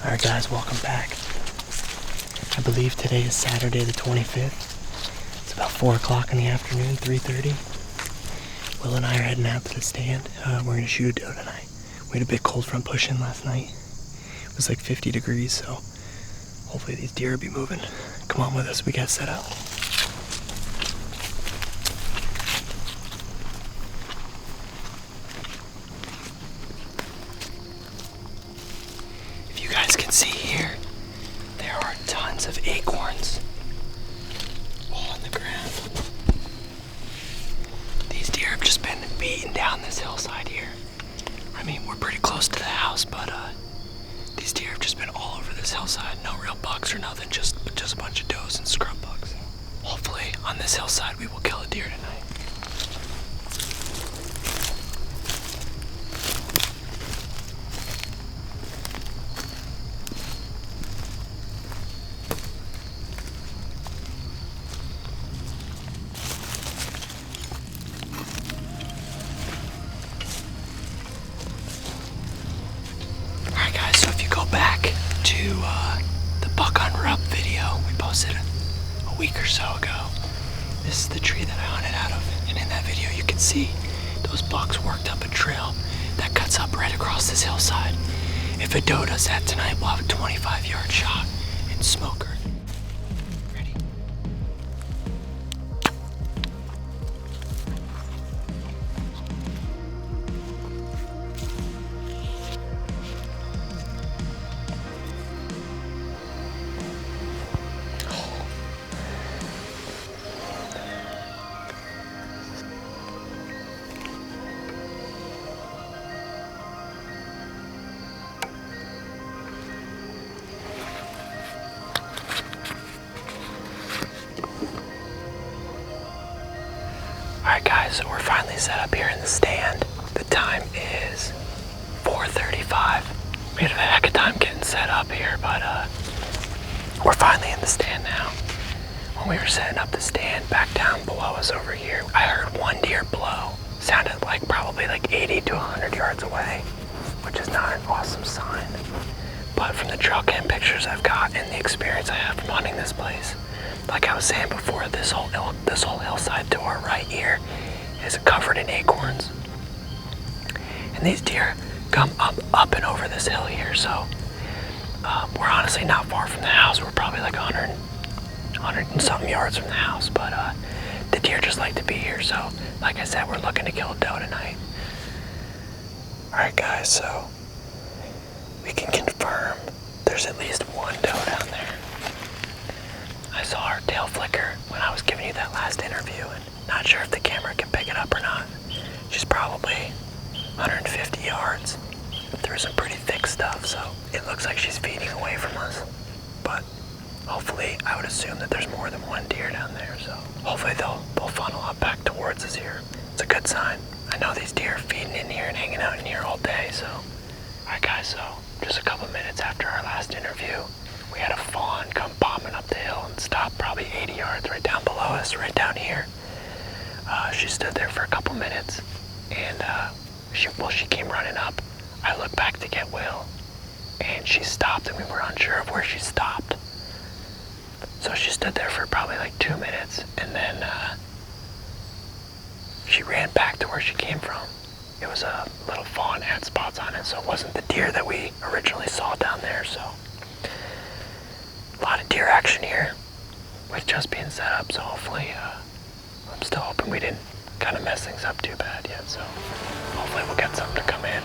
Alright guys, welcome back. I believe today is Saturday the 25th. It's about 4 o'clock in the afternoon, 3:30. Will and I are heading out to the stand. We're going to shoot a doe tonight. We had a big cold front push in last night. It was like 50 degrees, so hopefully these deer will be moving. Come on with us, we got set up. If you guys can see here, there are tons of acorns all on the ground. These deer have just been beating down this hillside here. I mean, we're pretty close to the house, but these deer have just been all over this hillside. No real bucks or nothing, just a bunch of does and scrub bucks. Hopefully, on this hillside, we will kill a deer tonight. Alright guys, so if you go back to the buck on rub video we posted a week or so ago, this is the tree that I hunted out of, and in that video you can see those bucks worked up a trail that cuts up right across this hillside. If a doe does that tonight, we'll have a 25-yard shot and smoke her. Ready? Alright guys, so we're finally set up here in the stand. The time is 4:35. We had a heck of time getting set up here, but we're finally in the stand now. When we were setting up the stand back down below us over here, I heard one deer blow. Sounded like probably like 80 to 100 yards away, which is not an awesome sign. But from the trail cam pictures I've got and the experience I have from hunting this place, like I was saying before, this whole hillside to our right here is covered in acorns. And these deer come up and over this hill here, so we're honestly not far from the house. We're probably like 100 and something yards from the house, but the deer just like to be here, so like I said, we're looking to kill a doe tonight. Alright guys, so we can confirm there's at least one doe down there. I saw her tail flicker when I was giving you that last interview, and not sure if the camera can pick it up or not. She's probably 150 yards through some pretty thick stuff, so it looks like she's feeding away from us. But hopefully, I would assume that there's more than one deer down there, so hopefully they'll funnel up back towards us here. It's a good sign. I know these deer are feeding in here and hanging out in here all day, so. Alright guys, so just a couple minutes after our last interview, we had a fawn come bombing up the hill and stop probably 80 yards right down below us, right down here. She stood there for a couple minutes, and she came running up. I looked back to get Will, and she stopped, and we were unsure of where she stopped. So she stood there for probably like 2 minutes, and then she ran back to where she came from. It was a little fawn had spots on it, so it wasn't the deer that we originally saw down there, so. A lot of deer action here with just being set up, so hopefully, I'm still hoping we didn't kind of mess things up too bad yet, so hopefully we'll get something to come in.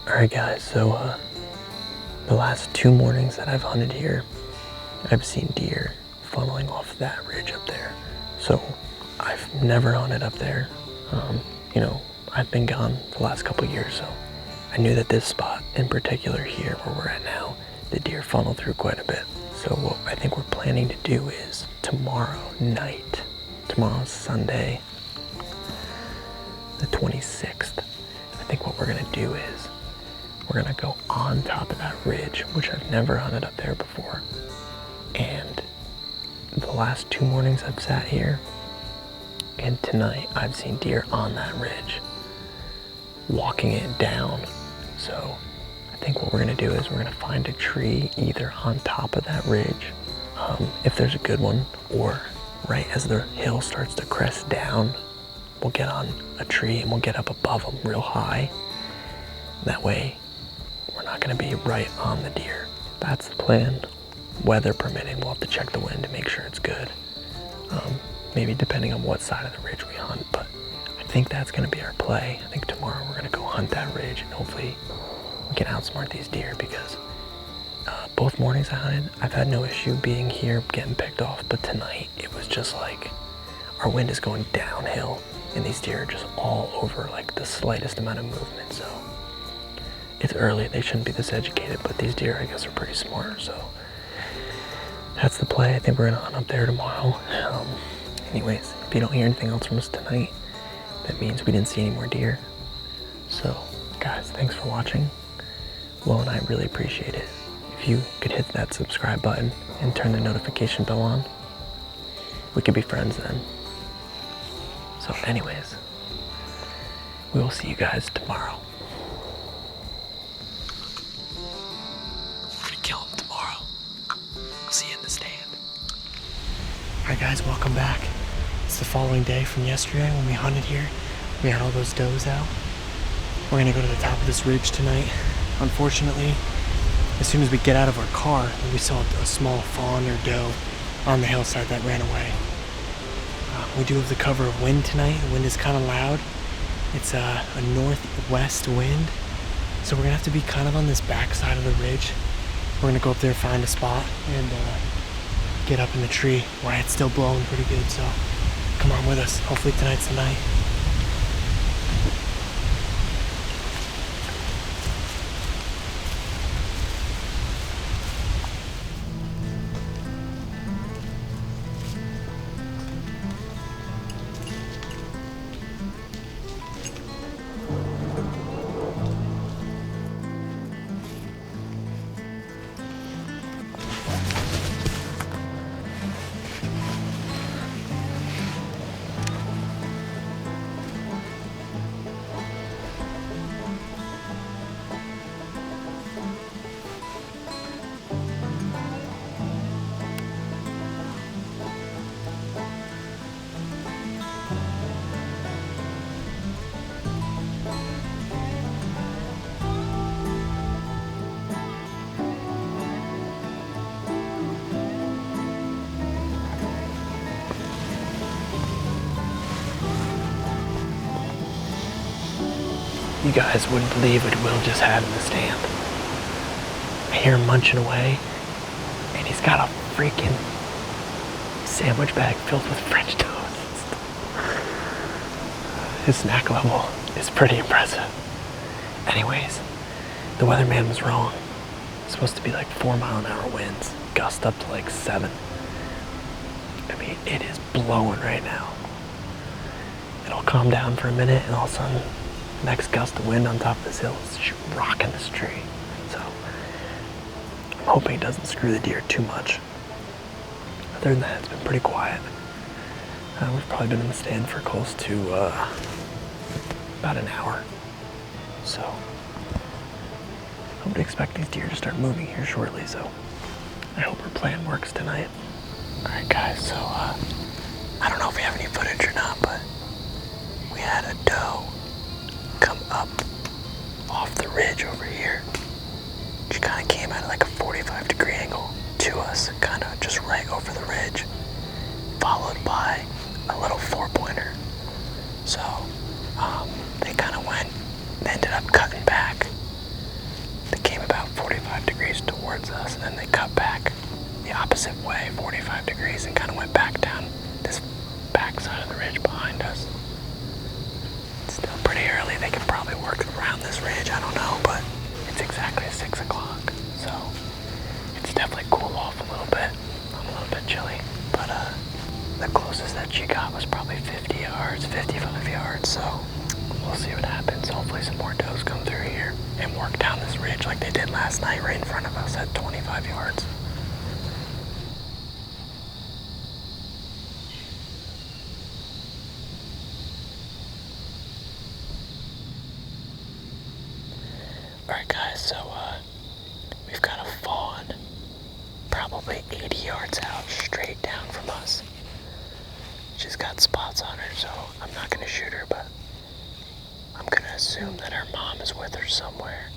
Alright guys, so The last 2 mornings that I've hunted here, I've seen deer funneling off that ridge up there. So I've never hunted up there. You know, I've been gone the last couple years, so I knew that this spot in particular here where we're at now, the deer funnel through quite a bit. So what I think we're planning to do is tomorrow night, tomorrow's Sunday, the 26th, I think what we're gonna do is we're gonna go on top of that ridge, which I've never hunted up there before. And the last 2 mornings I've sat here, and tonight I've seen deer on that ridge, walking it down. So I think what we're gonna do is we're gonna find a tree either on top of that ridge, if there's a good one, or right as the hill starts to crest down, we'll get on a tree and we'll get up above them real high. That way, we're not gonna be right on the deer. That's the plan. Weather permitting, we'll have to check the wind to make sure it's good. Maybe depending on what side of the ridge we hunt, but I think that's gonna be our play. I think tomorrow we're gonna go hunt that ridge and hopefully we can outsmart these deer, because both mornings I hunted, I've had no issue being here, getting picked off, but tonight it was just like our wind is going downhill and these deer are just all over like the slightest amount of movement. So it's early, they shouldn't be this educated, but these deer I guess are pretty smart. So that's the play. I think we're gonna hunt up there tomorrow. Anyways, if you don't hear anything else from us tonight, that means we didn't see any more deer. So guys, thanks for watching. Will and I really appreciate it. If you could hit that subscribe button and turn the notification bell on, we could be friends then. So anyways, we will see you guys tomorrow. We're gonna kill him tomorrow. We'll see you in the stand. All right guys, welcome back. It's the following day from yesterday when we hunted here. We had all those does out. We're gonna go to the top of this ridge tonight. Unfortunately, as soon as we get out of our car, we saw a small fawn or doe on the hillside that ran away. We do have the cover of wind tonight. The wind is kind of loud. It's a northwest wind, so we're gonna have to be kind of on this back side of the ridge. We're gonna go up there, find a spot, and get up in the tree where it's still blowing pretty good. So come on with us. Hopefully tonight's the night. You guys wouldn't believe what Will just had in the stand. I hear him munching away, and he's got a freaking sandwich bag filled with French toast. His snack level is pretty impressive. Anyways, the weatherman was wrong. It's supposed to be like 4-mile-an-hour winds, gust up to like 7. I mean, it is blowing right now. It'll calm down for a minute, and all of a sudden, next gust of wind on top of this hill is rocking this tree. So I'm hoping it doesn't screw the deer too much. Other than that, it's been pretty quiet. We've probably been in the stand for close to about an hour. So I would expect these deer to start moving here shortly. So I hope our plan works tonight. All right, guys. So I don't know if we have any footage or not, but we had a doe come up off the ridge over here. She kind of came at like a 45-degree angle to us, kind of just right over the ridge, followed by a little 4-pointer. So they kind of ended up cutting back. They came about 45 degrees us, and then they cut back the opposite way, 45 degrees, and kind of went back down this back side of the ridge behind us. It's still pretty early. They could probably work around this ridge, I don't know, but it's exactly 6 o'clock, so it's definitely cooled off a little bit. I'm a little bit chilly, but the closest that she got was probably 50 yards, 55 yards, so we'll see what happens. Hopefully some more does come through here and work down this ridge like they did last night right in front of us at 25 yards. Alright guys, so we've got a fawn probably 80 yards out straight down from us. She's got spots on her, so I'm not going to shoot her, but I'm going to assume that her mom is with her somewhere.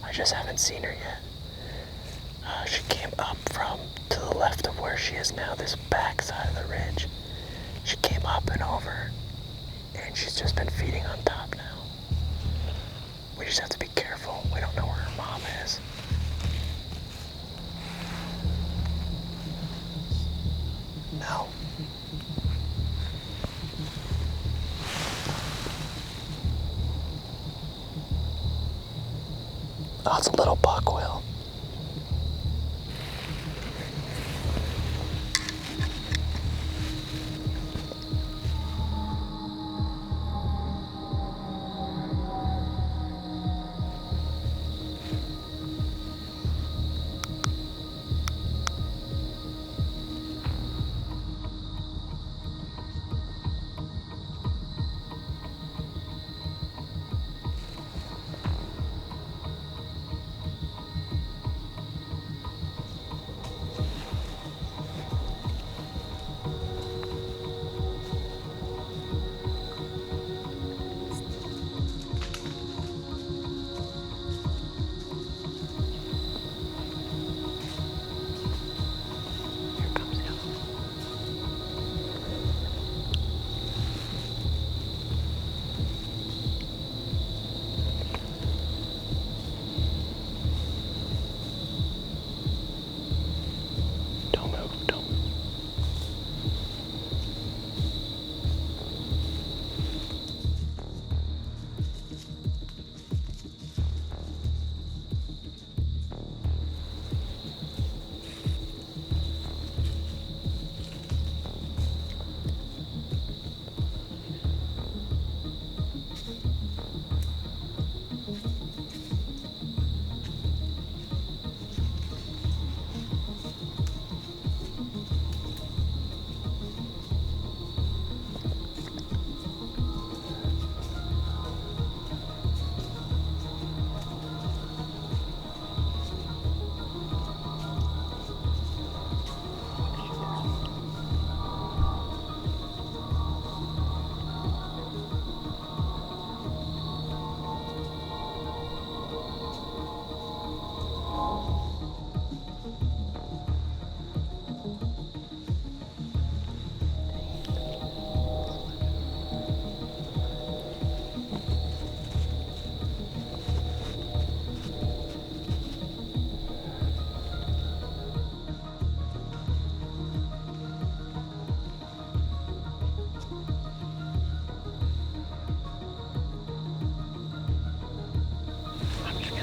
I just haven't seen her yet. She came up from to the left of where she is now, this back side of the ridge. She came up and over, and she's just been feeding on top now. We just have to be careful. We don't know where her mom is. No. Oh, it's a little buck, Will.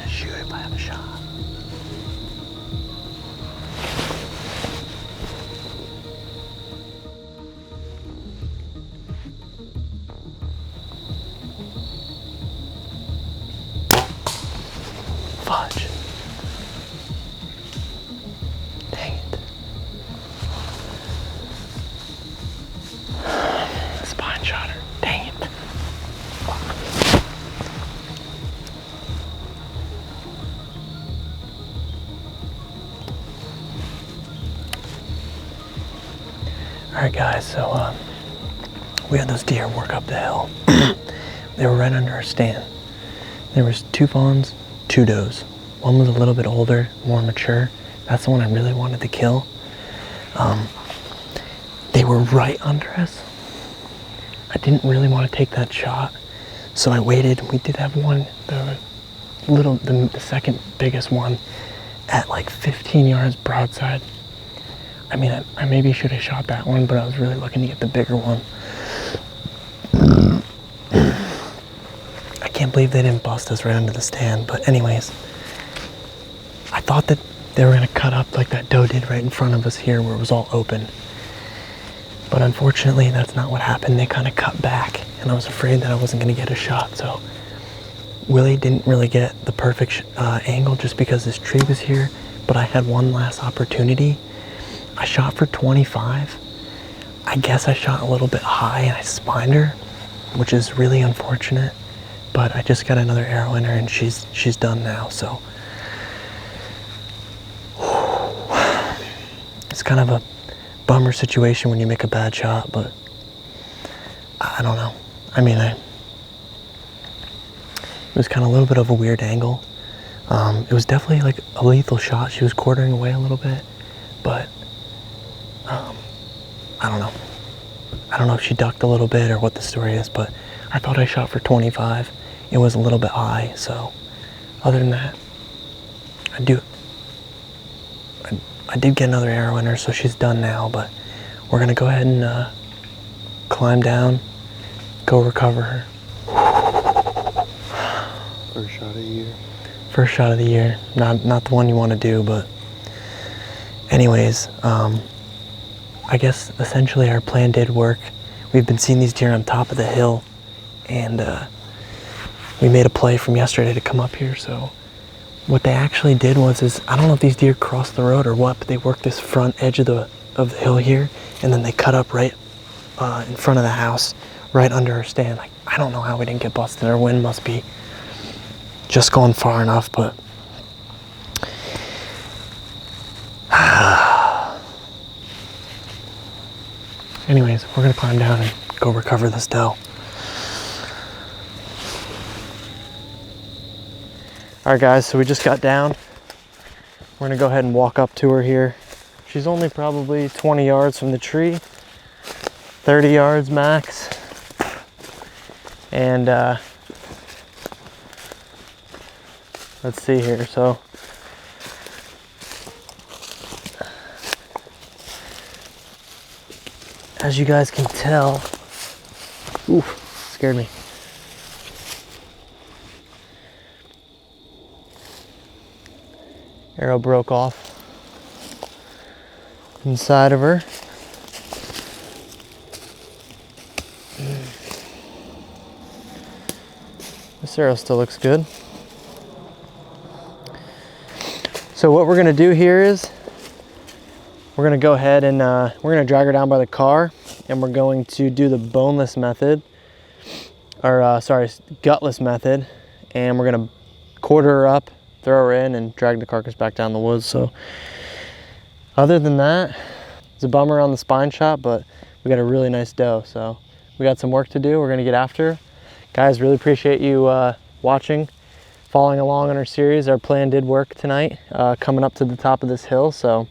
Shoot if I have a shot. Fudge. Dang it. Spine shot her. Dang it. Alright guys, so we had those deer work up the hill. They were right under our stand. There was 2 fawns, 2 does. One was a little bit older, more mature. That's the one I really wanted to kill. They were right under us. I didn't really want to take that shot, so I waited. We did have one, the second biggest one at like 15 yards broadside. I mean, I maybe should have shot that one, but I was really looking to get the bigger one. I can't believe they didn't bust us right under the stand. But anyways, I thought that they were gonna cut up like that doe did right in front of us here where it was all open. But unfortunately, that's not what happened. They kind of cut back, and I was afraid that I wasn't gonna get a shot. So Willie didn't really get the perfect angle just because this tree was here, but I had one last opportunity. I shot for 25. I guess I shot a little bit high and I spined her, which is really unfortunate, but I just got another arrow in her and she's done now, so. It's kind of a bummer situation when you make a bad shot, but I don't know. I mean, it was kind of a little bit of a weird angle. It was definitely like a lethal shot. She was quartering away a little bit, but I don't know. I don't know if she ducked a little bit or what the story is, but I thought I shot for 25. It was a little bit high, so other than that, I did get another arrow in her, so she's done now, but we're gonna go ahead and climb down, go recover her. First shot of the year. First shot of the year. Not the one you want to do, but anyways, I guess essentially our plan did work. We've been seeing these deer on top of the hill, and we made a play from yesterday to come up here. So what they actually did was I don't know if these deer crossed the road or what, but they worked this front edge of the hill here, and then they cut up right in front of the house, right under our stand. Like, I don't know how we didn't get busted. Our wind must be just going far enough, but anyways, we're gonna climb down and go recover this doe. All right, guys, so we just got down. We're gonna go ahead and walk up to her here. She's only probably 20 yards from the tree, 30 yards max. And let's see here, so as you guys can tell, ooh, scared me. Arrow broke off inside of her. This arrow still looks good. So what we're gonna do here is we're gonna go ahead and we're gonna drag her down by the car, and we're going to do the boneless method, or sorry, gutless method, and we're gonna quarter her up, throw her in, and drag the carcass back down the woods. So other than that, it's a bummer on the spine shot, but we got a really nice doe, so we got some work to do. We're gonna get after her. Guys, really appreciate you watching, following along on our series. Our plan did work tonight, coming up to the top of this hill, so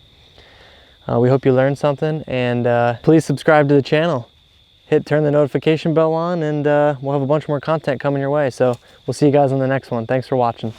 we hope you learned something, and please subscribe to the channel. Turn the notification bell on, and we'll have a bunch more content coming your way. So we'll see you guys on the next one. Thanks for watching.